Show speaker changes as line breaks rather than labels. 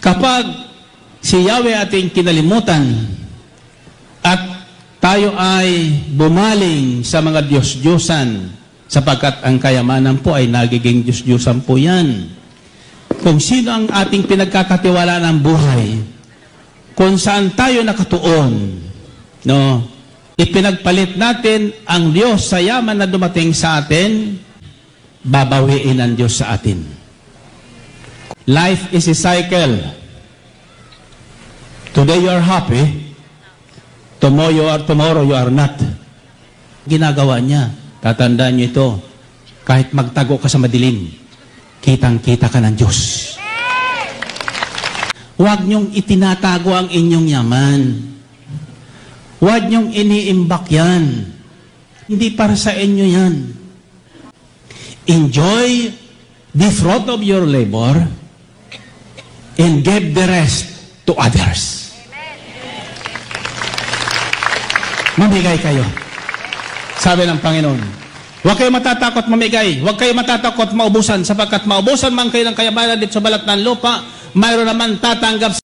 Kapag si Yahweh ating kinalimutan at tayo ay bumaling sa mga Diyos-Diyosan, sapagkat ang kayamanan po ay nagiging Diyos-Diyosan po yan. Kung sino ang ating pinagkakatiwalaan ng buhay, kung saan tayo nakatuon, no? Ipinagpalit natin ang Diyos sa yaman na dumating sa atin, babawiin ang Diyos sa atin. Life is a cycle. Today you are happy, tomorrow you are not. Ginagawa niya. Tatandaan niyo ito. Kahit magtago ka sa madilim, kitang-kita ka ng Diyos. Huwag niyong itinatago ang inyong yaman. Huwag niyong iniimbak yan. Hindi para sa inyo yan. Enjoy the fruit of your labor and give the rest to others. Mamigay kayo. Sabi ng Panginoon, huwag kayo matatakot mamigay, huwag kayo matatakot maubusan, sapagkat maubusan man kayo ng kayamanan dito sa balat ng lupa, mayroon naman tatanggap